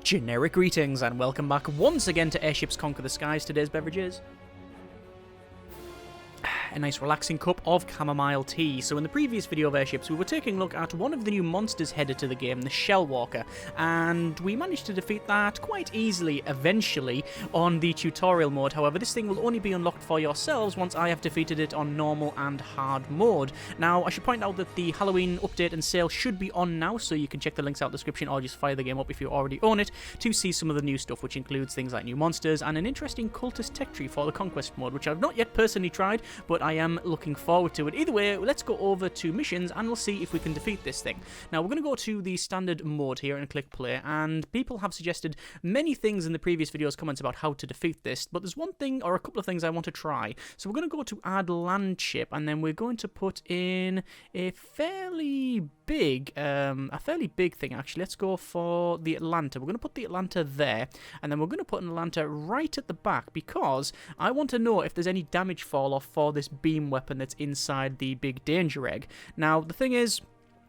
Generic greetings and welcome back once again to Airships Conquer the Skies. Today's beverage is a nice relaxing cup of chamomile tea. So in the previous video of Airships, we were taking a look at one of the new monsters headed to the game, the Shellwalker, and we managed to defeat that quite easily eventually on the tutorial mode. However, this thing will only be unlocked for yourselves once I have defeated it on normal and hard mode. Now, I should point out that the Halloween update and sale should be on now, so you can check the links out in the description or just fire the game up if you already own it to see some of the new stuff, which includes things like new monsters and an interesting cultist tech tree for the conquest mode, which I've not yet personally tried, but I am looking forward to it. Either way, let's go over to missions and we'll see if we can defeat this thing. Now, we're going to go to the standard mode here and click play, and people have suggested many things in the previous videos comments about how to defeat this, but there's one thing or a couple of things I want to try. So we're going to go to add land ship, and then we're going to put in a fairly big thing actually. Let's go for the Atlanta. We're going to put the Atlanta there, and then we're going to put an Atlanta right at the back because I want to know if there's any damage fall off for this beam weapon that's inside the big danger egg. Now, the thing is,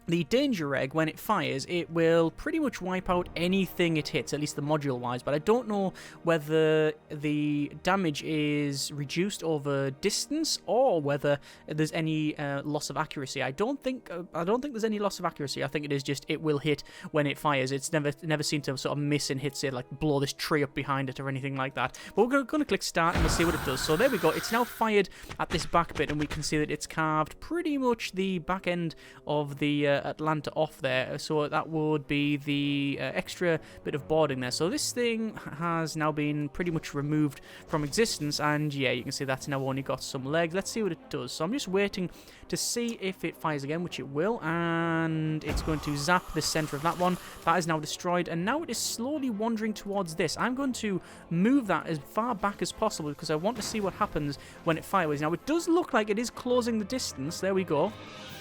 the danger egg, when it fires, it will pretty much wipe out anything it hits, at least the module-wise, but I don't know whether the damage is reduced over distance or whether there's any loss of accuracy. I don't think there's any loss of accuracy. I think it is just it will hit when it fires. It's never seemed to sort of miss and hit, say, like blow this tree up behind it or anything like that. But we're going to click start and we'll see what it does. So there we go. It's now fired at this back bit, and we can see that it's carved pretty much the back end of the Atlanta off there, so that would be the extra bit of boarding there. So this thing has now been pretty much removed from existence, and yeah, you can see that's now only got some legs. Let's see what it does. So I'm just waiting to see if it fires again, which it will, and it's going to zap the center of that one. That is now destroyed, and now it is slowly wandering towards this. I'm going to move that as far back as possible because I want to see what happens when it fires. Now, it does look like it is closing the distance. There we go.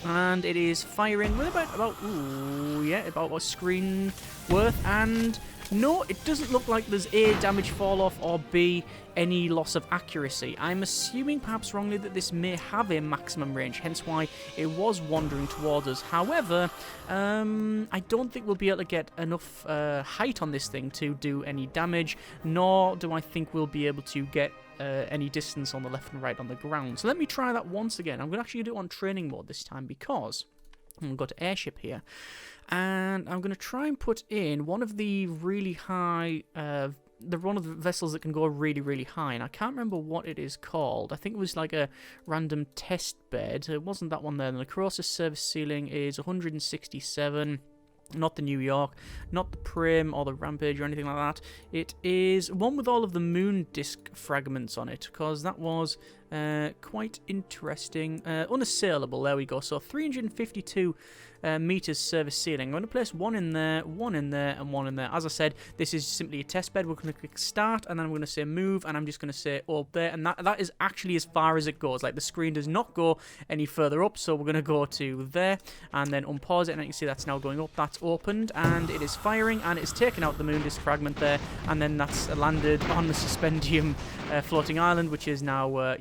And it is firing with about a screen worth, and no, it doesn't look like there's A, damage fall off, or B, any loss of accuracy. I'm assuming, perhaps wrongly, that this may have a maximum range, hence why it was wandering towards us. However, I don't think we'll be able to get enough height on this thing to do any damage, nor do I think we'll be able to get any distance on the left and right on the ground. So let me try that once again. I'm going to actually do it on training mode this time because I'm going to go to airship here, and I'm going to try and put in one of the really high one of the vessels that can go really, really high, and I can't remember what it is called. I think it was like a random test bed. It wasn't that one there. The Necrosis service ceiling is 167. Not the New York, not the Prim or the Rampage or anything like that. It is one with all of the moon disk fragments on it, because that was quite interesting. Unassailable, there we go. So 352 meters service ceiling. I'm going to place one in there, and one in there. As I said, this is simply a test bed. We're going to click start, and then I'm going to say move, and I'm just going to say up there, and that is actually as far as it goes. Like, the screen does not go any further up, so we're going to go to there, and then unpause it, and you can see that's now going up. That's opened, and it is firing, and it's taken out the moon disk fragment there, and then that's landed on the suspendium floating island, which is now,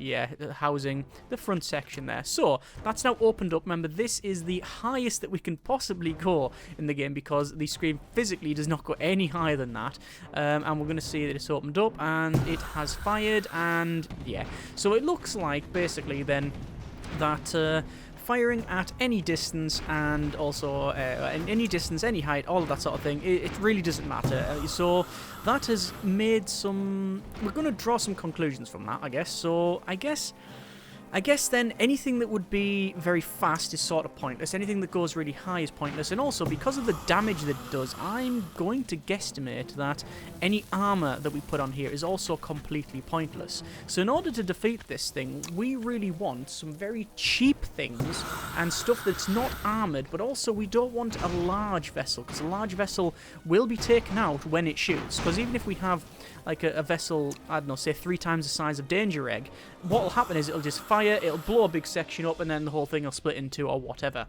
housing the front section there. So that's now opened up. Remember, this is the highest that we can possibly go in the game because the screen physically does not go any higher than that. And we're going to see that it's opened up and it has fired, and yeah. So it looks like basically then that firing at any distance, and also any distance, any height, all of that sort of thing, it really doesn't matter. So that has made some... We're going to draw some conclusions from that, I guess. So I guess then anything that would be very fast is sort of pointless. Anything that goes really high is pointless. And also, because of the damage that it does, I'm going to guesstimate that any armor that we put on here is also completely pointless. So in order to defeat this thing, we really want some very cheap things and stuff that's not armored, but also we don't want a large vessel, because a large vessel will be taken out when it shoots. Because even if we have like a vessel, I don't know, say 3 times the size of Danger Egg, what will happen is it'll just fire, it'll blow a big section up, and then the whole thing will split in two or whatever.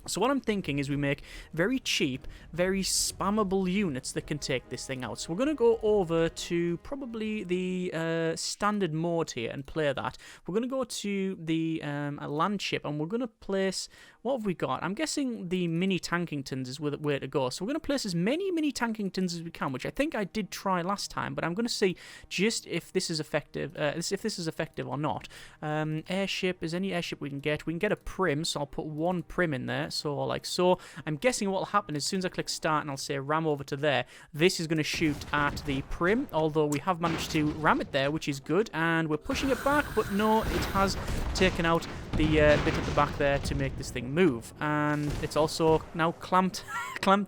So what I'm thinking is we make very cheap, very spammable units that can take this thing out. So we're going to go over to probably the standard mode here and play that. We're going to go to the land ship and we're going to place... What have we got? I'm guessing the mini Tankingtons is where to go. So we're going to place as many mini Tankingtons as we can, which I think I did try last time, but I'm going to see just if this is effective, or not. Airship, is any airship we can get? We can get a prim, so I'll put one prim in there. So like so. I'm guessing what will happen is as soon as I click start and I'll say ram over to there, this is going to shoot at the prim, although we have managed to ram it there, which is good, and we're pushing it back, but no, it has taken out the bit at the back there to make this thing move, and it's also now clamped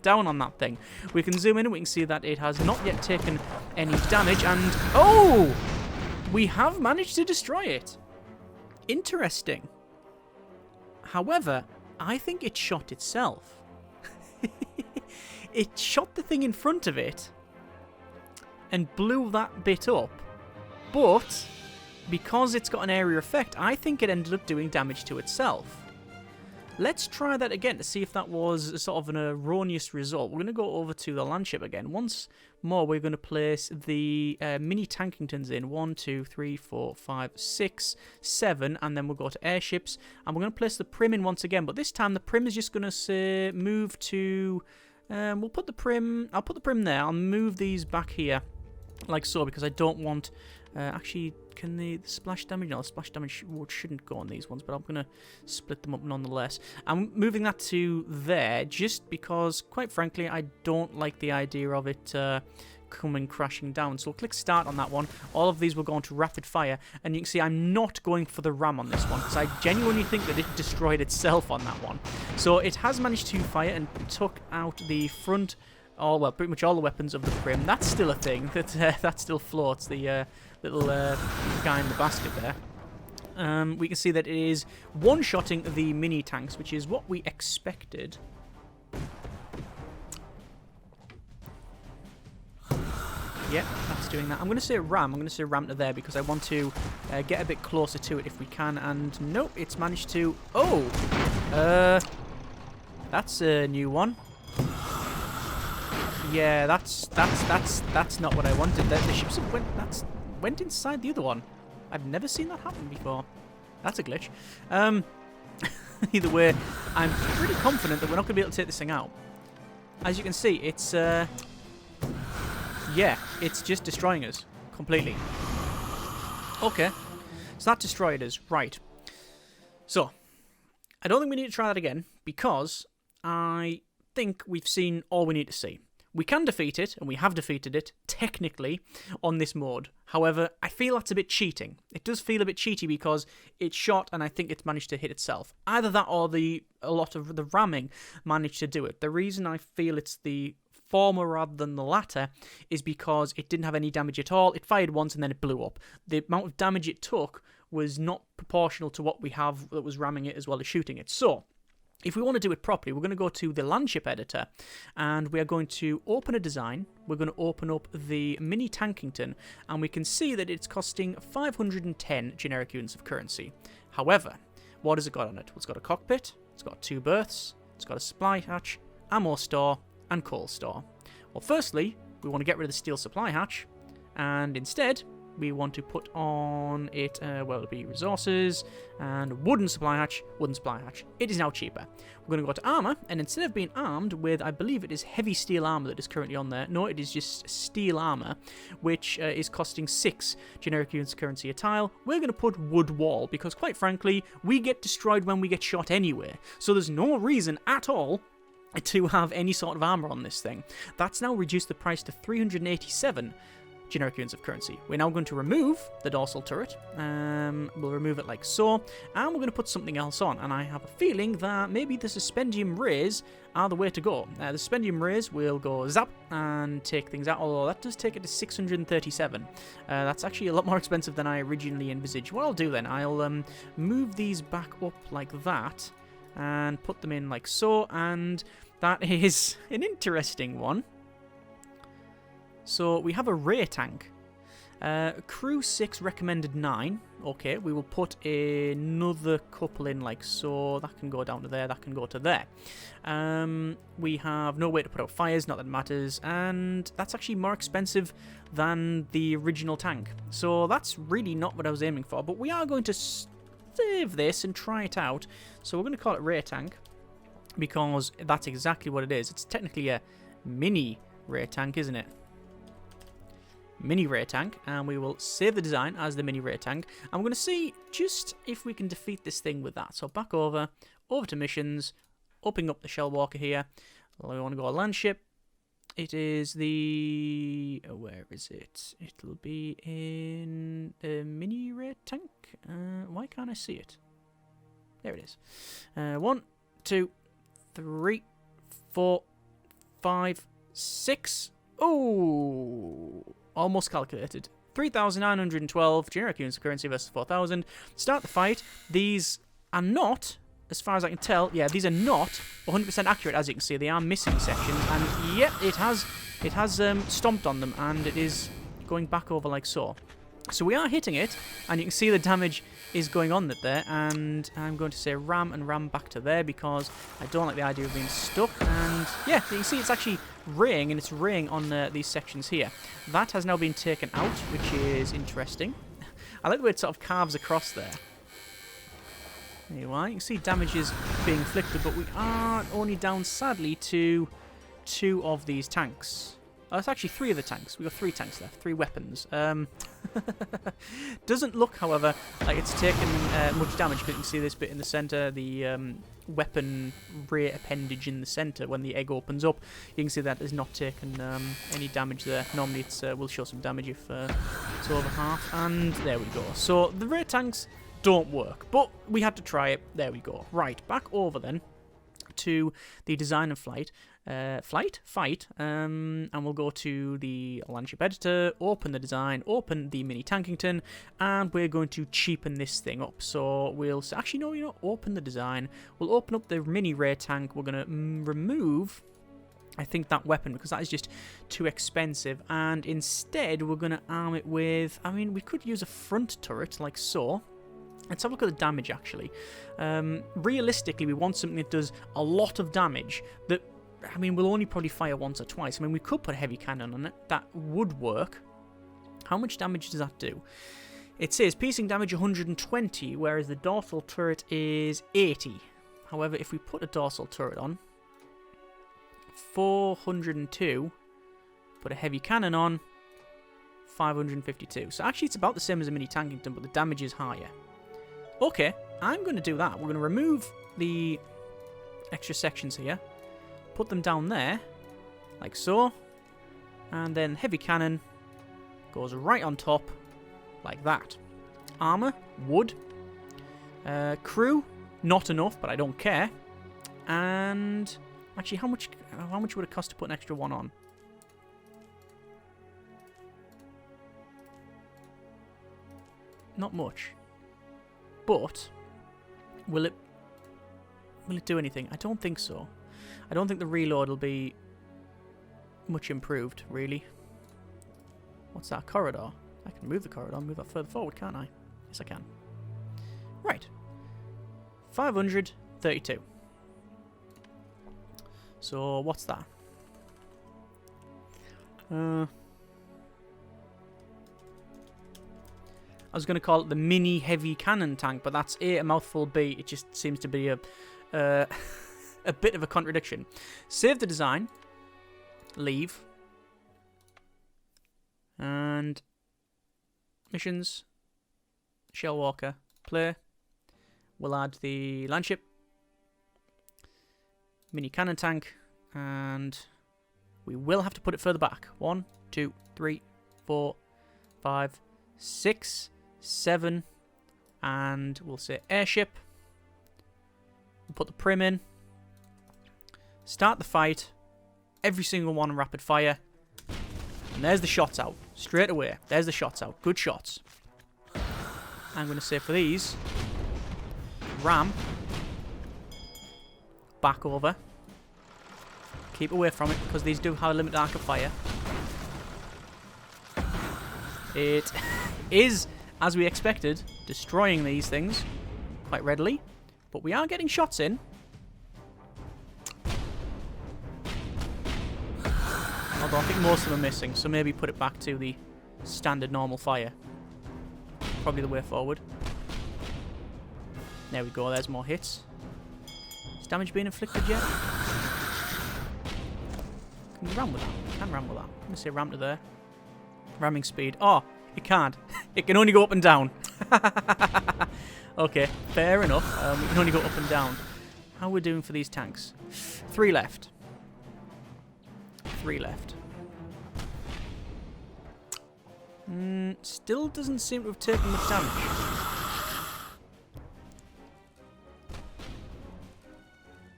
down on that thing. We can zoom in and we can see that it has not yet taken any damage, and oh, we have managed to destroy it. Interesting. However, I think it shot itself. It shot the thing in front of it and blew that bit up, but because it's got an area effect, I think it ended up doing damage to itself. Let's try that again to see if that was sort of an erroneous result. We're going to go over to the land ship again. Once more, we're going to place the mini Tankingtons in. 1, 2, 3, 4, 5, 6, 7, and then we'll go to airships. And we're going to place the prim in once again, but this time the prim is just going to say move to... we'll put the prim... I'll put the prim there. I'll move these back here, like so, because I don't want... actually, can the splash damage... No, the splash damage shouldn't go on these ones, but I'm going to split them up nonetheless. I'm moving that to there, just because, quite frankly, I don't like the idea of it coming crashing down. So we'll click start on that one. All of these will go into rapid fire, and you can see I'm not going for the ram on this one, because I genuinely think that it destroyed itself on that one. So it has managed to fire and took out the front... well, pretty much all the weapons of the prim. That's still a thing. That still floats, the little guy in the basket there. We can see that it is one-shotting the mini tanks, which is what we expected. Yep, that's doing that. I'm going to say ram. I'm going to say ram to there because I want to get a bit closer to it if we can. And nope, it's managed to... Oh! That's a new one. Yeah, that's not what I wanted. The ships went inside the other one. I've never seen that happen before. That's a glitch. Either way, I'm pretty confident that we're not going to be able to take this thing out. As you can see, it's yeah, it's just destroying us completely. Okay, so that destroyed us. Right. So, I don't think we need to try that again because I think we've seen all we need to see. We can defeat it, and we have defeated it, technically, on this mode. However, I feel that's a bit cheating. It does feel a bit cheaty because it's shot, and I think it's managed to hit itself. Either that or a lot of the ramming managed to do it. The reason I feel it's the former rather than the latter is because it didn't have any damage at all. It fired once, and then it blew up. The amount of damage it took was not proportional to what we have that was ramming it as well as shooting it. So... if we want to do it properly, we're going to go to the landship editor and we are going to open a design. We're going to open up the mini Tankington and we can see that it's costing 510 generic units of currency. However, what has it got on it? Well, it's got a cockpit, it's got 2 berths, it's got a supply hatch, ammo store, and coal store. Well, firstly, we want to get rid of the steel supply hatch and instead... we want to put on it, well, it'll be resources, and wooden supply hatch, wooden supply hatch. It is now cheaper. We're going to go to armor, and instead of being armed with, I believe it is heavy steel armor that is currently on there, no, it is just steel armor, which is costing 6 generic units of currency a tile. We're going to put wood wall, because quite frankly, we get destroyed when we get shot anyway, so there's no reason at all to have any sort of armor on this thing. That's now reduced the price to 387 generic units of currency. We're now going to remove the dorsal turret. We'll remove it like so, and we're going to put something else on. And I have a feeling that maybe the suspendium rays are the way to go. The suspendium rays will go zap and take things out, although that does take it to 637. That's actually a lot more expensive than I originally envisaged. What I'll do then, I'll move these back up like that and put them in like so, and that is an interesting one. So we have a ray tank, Crew 6 recommended 9. Okay, we will put another couple in like so. That can go down to there, that can go to there. We have no way to put out fires, not that it matters, and that's actually more expensive than the original tank. So that's really not what I was aiming for, but we are going to save this and try it out. So we're going to call it rear tank, because that's exactly what it is. It's technically a mini rear tank, isn't it? Mini rear tank, and we will save the design as the mini rear tank, and we're going to see just if we can defeat this thing with that. So back over to missions, opening up the Shellwalker here. We want to go a land ship. It is the... where is it? It'll be in the mini rear tank. Why can't I see it? There it is. 1, 2, 3, 4, 5, 6. Oh! Almost calculated. 3,912 generic units of currency versus 4,000. Start the fight. These are not, as far as I can tell, yeah, these are not 100% accurate. As you can see, they are missing sections, and yep, it has stomped on them, and it is going back over like so. So we are hitting it, and you can see the damage is going on there, and I'm going to say ram and ram back to there because I don't like the idea of being stuck. And yeah, you can see it's actually raying, and it's raying on these sections here. That has now been taken out, which is interesting. I like the way it sort of carves across there. There you are. You can see damage is being inflicted, but we are only down, sadly, to 2 of these tanks. Oh, it's actually 3 of the tanks. We've got 3 tanks left, 3 weapons. Doesn't look, however, like it's taken much damage, because you can see this bit in the centre, the weapon rear appendage in the centre. When the egg opens up, you can see that has not taken any damage there. Normally it's will show some damage if it's over half, and there we go. So the rear tanks don't work, but we had to try it. There we go. Right, back over then to the design and fight, and we'll go to the landship editor, open the design, open the mini tankington, and we're going to cheapen this thing up. So we'll actually no, you know, open the design. We'll open up the mini rear tank. We're going to remove, I think, that weapon, because that is just too expensive, and instead we're going to arm it with, I mean, we could use a front turret like so. Let's have a look at the damage, actually. Realistically, we want something that does a lot of damage that, I mean, we'll only probably fire once or twice. I mean, we could put a heavy cannon on it. That would work. How much damage does that do? It says piercing damage 120, whereas the dorsal turret is 80. However, if we put a dorsal turret on, 402, put a heavy cannon on, 552. So actually, it's about the same as a mini tankington, but the damage is higher. Okay, I'm going to do that. We're going to remove the extra sections here, put them down there, like so, and then heavy cannon goes right on top, like that. Armour, wood, crew, not enough, but I don't care. And actually, how much would it cost to put an extra one on? Not much. But will it do anything? I don't think so. I don't think the reload will be much improved, really. What's that? Corridor. I can move the corridor, move that further forward, can't I? Yes, I can. Right. 532. So what's that? I was going to call it the mini heavy cannon tank, but that's A, a mouthful, B, it just seems to be a bit of a contradiction. Save the design, leave, and missions, Shellwalker, play. We'll add the landship, mini cannon tank, and we will have to put it further back. 1, 2, 3, 4, 5, 6, 7, and we'll say airship. We'll put the prim in. Start the fight. Every single one rapid fire. And there's the shots out. Straight away. There's the shots out. Good shots. I'm going to say for these, ram. Back over. Keep away from it because these do have a limited arc of fire. It is, as we expected, destroying these things quite readily. But we are getting shots in. Although I think most of them are missing, so maybe put it back to the standard normal fire. Probably the way forward. There we go, there's more hits. Is damage being inflicted yet? Can you ram with that? Can ram with that. Let me say ram to there. Ramming speed. Oh, it can't. It can only go up and down. Okay, fair enough. We can only go up and down. How are we doing for these tanks? 3 left. 3 left. Still doesn't seem to have taken much damage.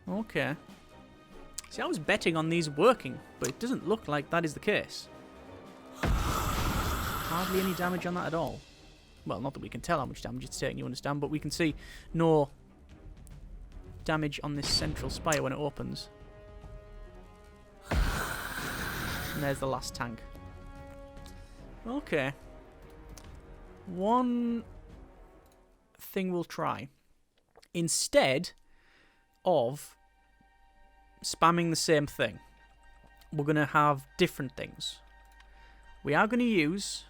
Okay. See, I was betting on these working, but it doesn't look like that is the case. Hardly any damage on that at all. Well, not that we can tell how much damage it's taking, you understand, but we can see no damage on this central spire when it opens. And there's the last tank. Okay. One thing we'll try. Instead of spamming the same thing, we're going to have different things. We are going to use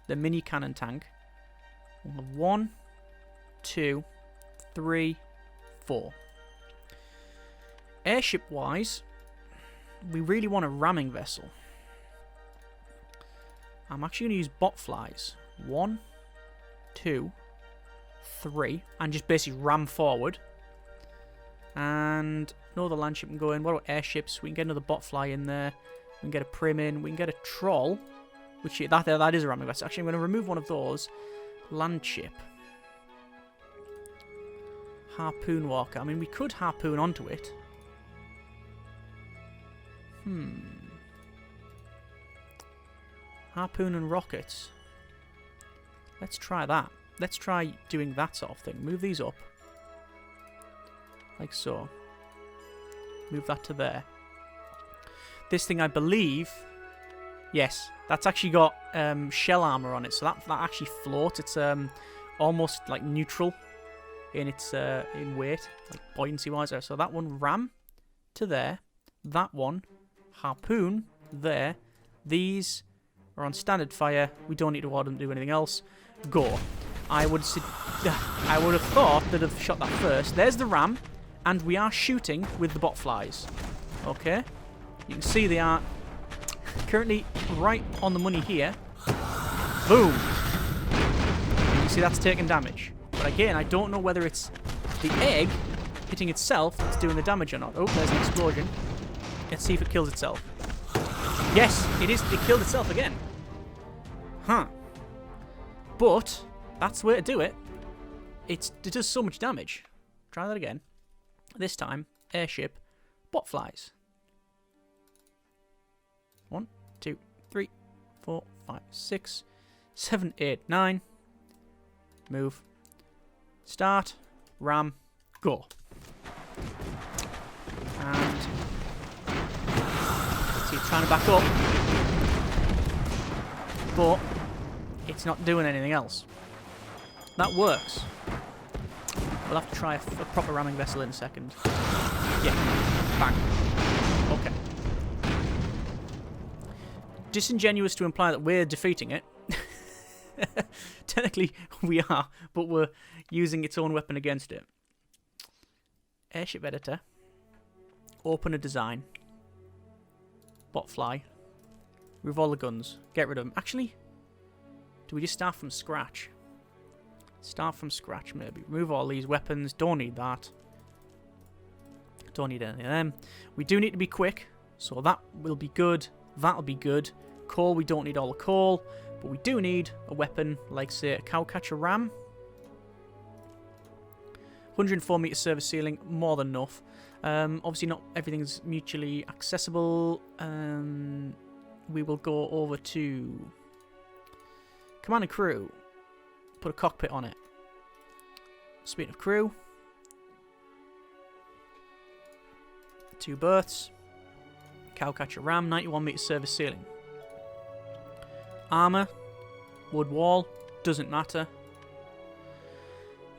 the mini cannon tank. We'll have 1, 2, 3, 4. Airship wise, we really want a ramming vessel. I'm actually going to use bot flies. 1, 2, 3, and just basically ram forward. And no other land ship can go in. What about airships? We can get another bot fly in there. We can get a prim in. We can get a troll, which that is a ramming vessel. Actually, I'm going to remove one of those. Land ship. Harpoon walker. I mean, we could harpoon onto it. Harpoon and rockets. Let's try that. Let's try doing that sort of thing. Move these up. Like so. Move that to there. This thing, I believe... Yes, that's actually got shell armor on it, so that actually floats. It's almost like neutral in its in weight, like buoyancy-wise. So that one ram to there. That one harpoon there. These are on standard fire. We don't need to order them to do anything else. Go. I would have thought that I've shot that first. There's the ram, and we are shooting with the bot flies. Okay, you can see they are currently right on the money here. Boom. You see that's taking damage. But again, I don't know whether it's the egg hitting itself that's doing the damage or not. Oh, there's an explosion. Let's see if it kills itself. Yes, it is. It killed itself again. Huh. But that's the way to do it. It does so much damage. Try that again. This time, airship, bot flies. 1, 2, 3, 4, 5, 6, 7, 8, 9. Move. Start. Ram. Go. And see, it's trying to back up, but it's not doing anything else. That works. We'll have to try a proper ramming vessel in a second. Yeah. Bang. Okay. Disingenuous to imply that we're defeating it. Technically, we are, but we're using its own weapon against it. Airship editor. Open a design. Bot fly. Remove all the guns. Get rid of them. Actually, do we just start from scratch? Start from scratch, maybe. Remove all these weapons. Don't need that. Don't need any of them. We do need to be quick, so that will be good. That'll be good. Coal, we don't need all the coal, but we do need a weapon like, say, a cowcatcher ram. 104 meter service ceiling, more than enough. Obviously, not everything's mutually accessible. We will go over to command and crew. Put a cockpit on it. Speed of crew. 2 berths. Cowcatcher ram, 91 meter service ceiling. Armor, Wood wall. Doesn't matter.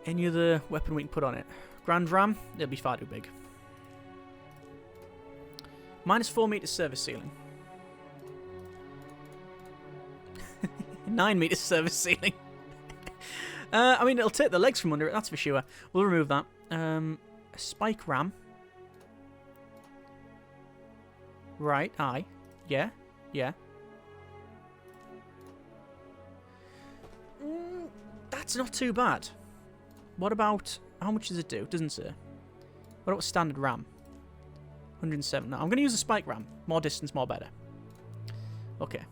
Any other weapon we can put on it? Grand Ram? It'll be far too big. -4 meters service ceiling. 9 meters service ceiling. I mean, it'll take the legs from under it, that's for sure. We'll remove that. A spike ram. Right, aye. Yeah, yeah. That's not too bad. What about... How much does it do? Doesn't say. What about standard ram? 107. No, I'm going to use a spike ram. More distance, more better. Okay.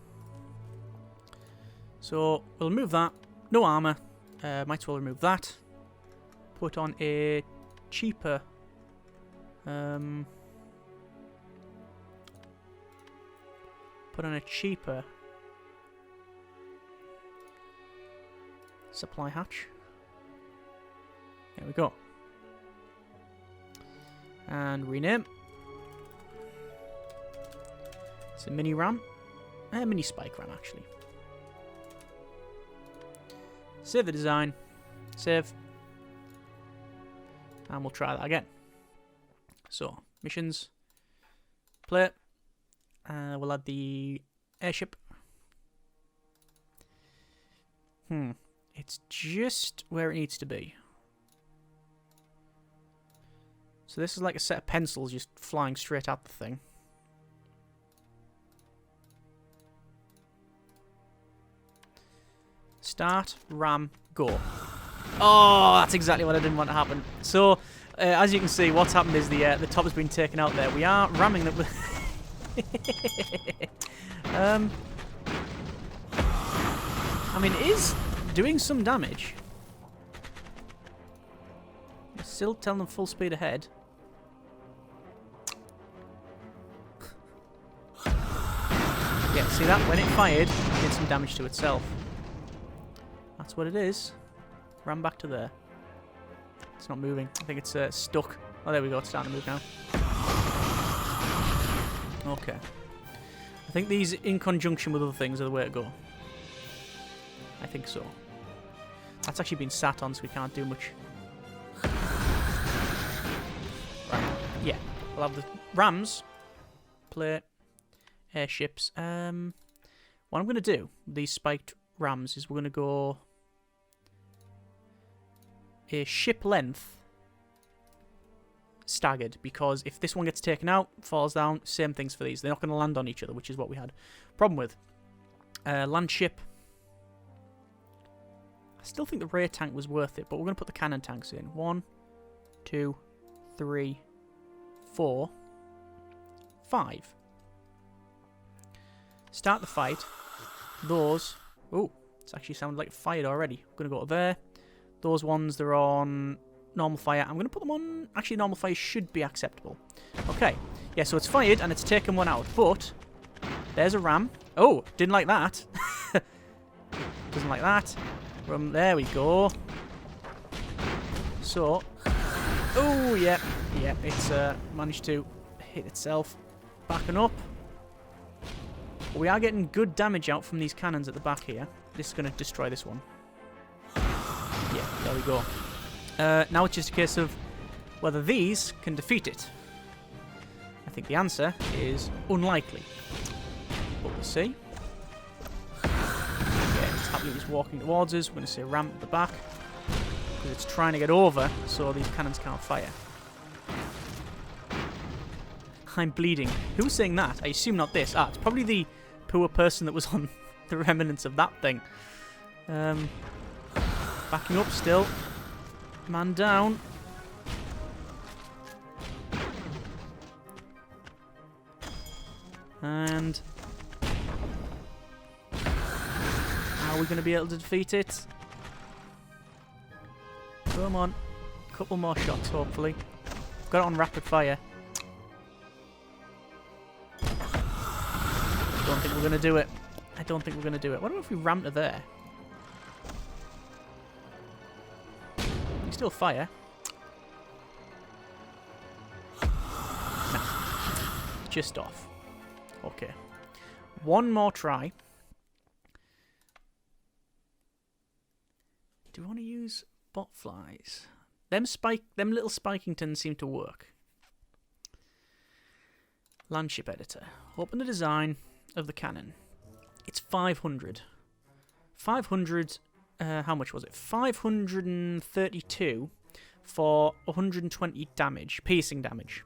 So, we'll remove that. No armor. Might as well remove that. Put on a cheaper... Put on a cheaper... supply hatch. There we go. And rename. It's a mini ram. Mini spike ram, actually. Save the design. Save. And we'll try that again. So, missions. Play. We'll add the airship. It's just where it needs to be. So this is like a set of pencils just flying straight at the thing. Start, ram, go. Oh, that's exactly what I didn't want to happen. So, as you can see, what's happened is the top has been taken out there. We are ramming it with... I mean, it is doing some damage. It's still telling them full speed ahead. Yeah, see that? When it fired, it did some damage to itself. That's what it is. Ran back to there. It's not moving. I think it's stuck. Oh, there we go. It's starting to move now. Okay. I think these, in conjunction with other things, are the way to go. I think so. That's actually been sat on, so we can't do much. Right. Yeah. We'll have the rams. Play. Airships. What I'm going to do with these spiked rams is we're going to go a ship length staggered, because if this one gets taken out, falls down, same things for these. They're not going to land on each other, which is what we had problem with. Land ship. I still think the rear tank was worth it, but we're going to put the cannon tanks in. 1, 2, 3, 4, 5. Start the fight. Those... Oh, it's actually sounded like fired already. I'm going to go there. Those ones, they're on normal fire. I'm going to put them on... Actually, normal fire should be acceptable. Okay. Yeah, so it's fired and it's taken one out. But, there's a ram. Oh, didn't like that. Doesn't like that. There we go. So... Oh, yeah. Yeah, it's managed to hit itself. Backing up. We are getting good damage out from these cannons at the back here. This is going to destroy this one. Yeah, there we go. Now it's just a case of whether these can defeat it. I think the answer is unlikely. But we'll see. Yeah, it's happily just walking towards us. We're going to see a ramp at the back. Because it's trying to get over, so these cannons can't fire. I'm bleeding. Who's saying that? I assume not this. Ah, it's probably the poor person that was on the remnants of that thing. Backing up still. Man down. And... are we going to be able to defeat it? Come on. Couple more shots, hopefully. Got it on rapid fire. I don't think we're going to do it. I don't think we're going to do it. What if we ram to there? You still fire. No. Just off. Okay. One more try. Do we want to use bot flies? Them little Spikingtons seem to work. Landship editor. Open the design of the cannon. It's 500. 500. How much was it? 532 for 120 damage, piercing damage.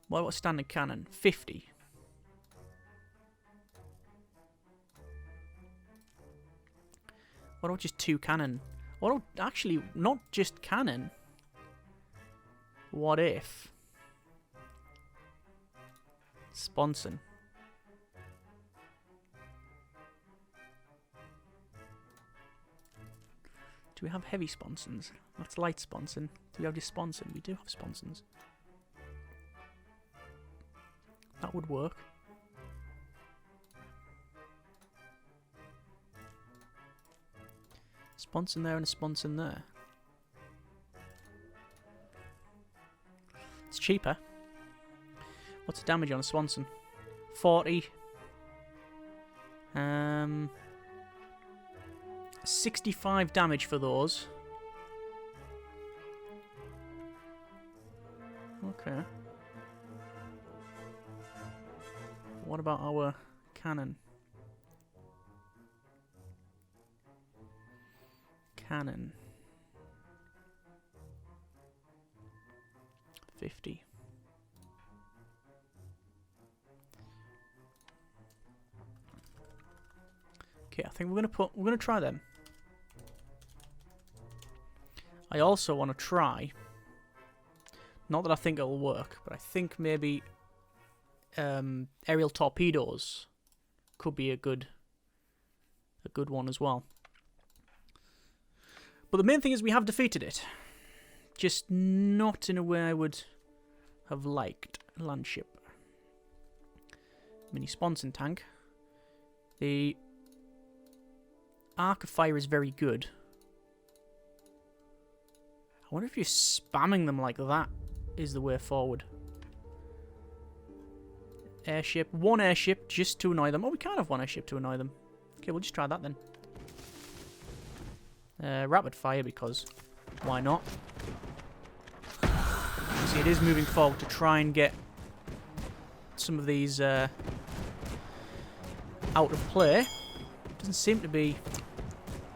What's standard cannon? 50. What about just 2 cannon? What about, actually, not just cannon. What if? Sponson. Do we have heavy sponsons? That's light sponson. Do we have just sponson? We do have sponsons. That would work. Sponson there and a sponson there. It's cheaper. What's the damage on a sponson? 40. 65 damage for those. Okay. What about our cannon? Cannon. 50. Okay, I think we're gonna try them. I also want to try, not that I think it'll work, but I think maybe aerial torpedoes could be a good one as well. But the main thing is we have defeated it, just not in a way I would have liked. Landship, mini sponson tank. The arc of fire is very good. I wonder if you're spamming them like that is the way forward. Airship. 1 airship just to annoy them. Oh, we can't have 1 airship to annoy them. Okay, we'll just try that then. Rapid fire, because why not? You see, it is moving forward to try and get some of these out of play. Doesn't seem to be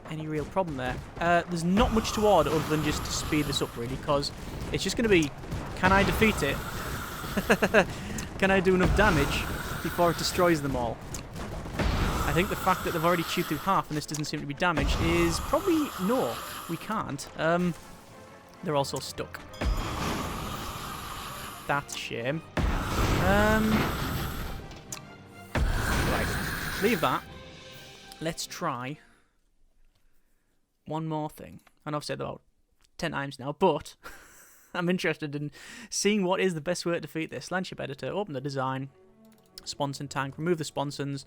any real problem there. There's not much to order other than just to speed this up, really, because it's just going to be, can I defeat it? Can I do enough damage before it destroys them all? I think the fact that they've already chewed through half and this doesn't seem to be damaged is probably no, we can't. They're also stuck. That's a shame. Right, leave that. Let's try one more thing. I know I've said that about 10 times now, but I'm interested in seeing what is the best way to defeat this. Landship editor, open the design, sponson tank, remove the sponsons.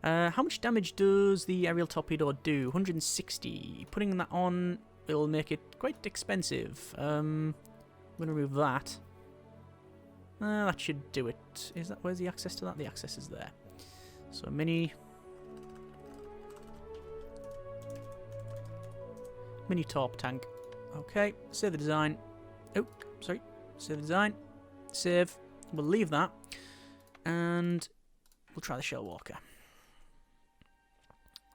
How much damage does the aerial torpedo do? 160. Putting that on will make it quite expensive. I'm going to remove that. That should do it. Is that, where's the access to that? The access is there. So mini torp tank. Okay, save the design. Oh, sorry. Save the design. Save. We'll leave that. And we'll try the Shellwalker.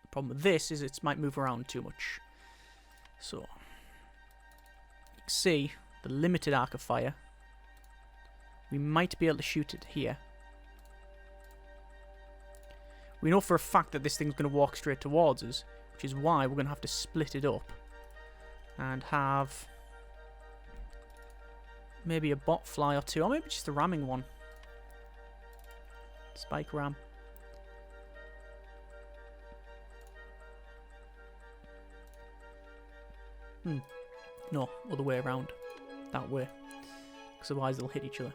The problem with this is it might move around too much. So, you can see the limited arc of fire. We might be able to shoot it here. We know for a fact that this thing's going to walk straight towards us, which is why we're going to have to split it up and have maybe a bot fly or 2, or maybe just a ramming one. Spike ram. No, other way around. That way. Because otherwise they'll hit each other.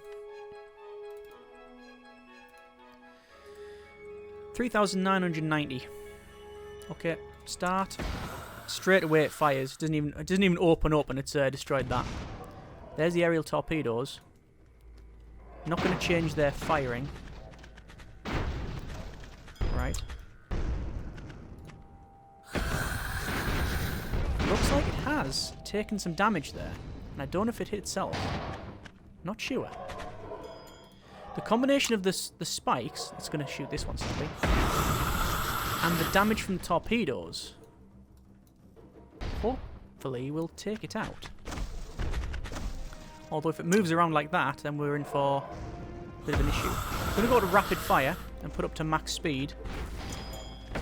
3,990. Okay, start. Straight away it fires. It doesn't even open up and it's destroyed that. There's the aerial torpedoes. Not going to change their firing. Right. looks like it has taken some damage there. And I don't know if it hit itself. Not sure. The combination of the spikes, it's going to shoot this one simply, and the damage from the torpedoes, hopefully will take it out. Although if it moves around like that, then we're in for a bit of an issue. I'm going to go to rapid fire and put up to max speed. You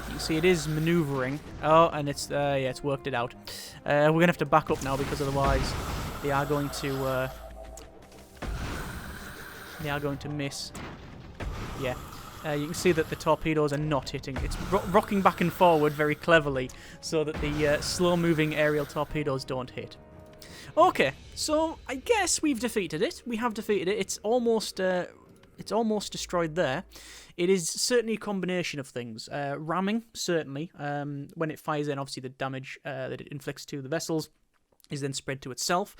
can see it is manoeuvring. Oh, and it's yeah, it's worked it out. We're going to have to back up now because otherwise they are going to miss. Yeah. You can see that the torpedoes are not hitting. It's rocking back and forward very cleverly so that the slow-moving aerial torpedoes don't hit. Okay, so I guess we've defeated it. We have defeated it. It's almost destroyed there. It is certainly a combination of things. Ramming, certainly. When it fires in, obviously the damage that it inflicts to the vessels is then spread to itself.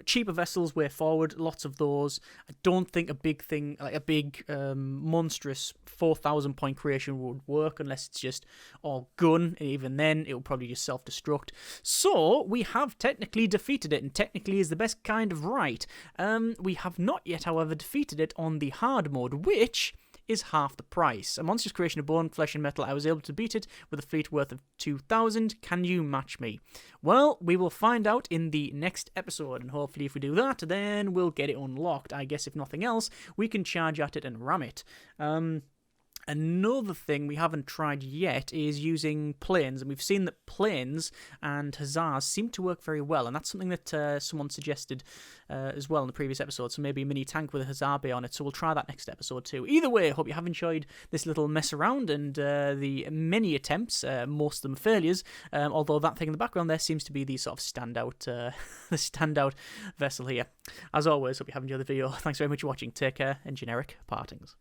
Cheaper vessels way forward, lots of those. I don't think a big thing, like a big monstrous 4,000 point creation would work unless it's just all gun. And even then, it will probably just self-destruct. So we have technically defeated it, and technically is the best kind of right. We have not yet, however, defeated it on the hard mode, which is half the price. A monstrous creation of bone, flesh and metal. I was able to beat it with a fleet worth of 2,000. Can you match me? Well, we will find out in the next episode, and hopefully if we do that, then we'll get it unlocked. I guess if nothing else, we can charge at it and ram it. Another thing we haven't tried yet is using planes, and we've seen that planes and hussars seem to work very well, and that's something that someone suggested as well in the previous episode, so maybe a mini tank with a hussar bay on it, so we'll try that next episode too. Either way, I hope you have enjoyed this little mess around and the many attempts, most of them failures, although that thing in the background there seems to be the sort of standout, the standout vessel here. As always, hope you have enjoyed the video. Thanks very much for watching. Take care, and generic partings.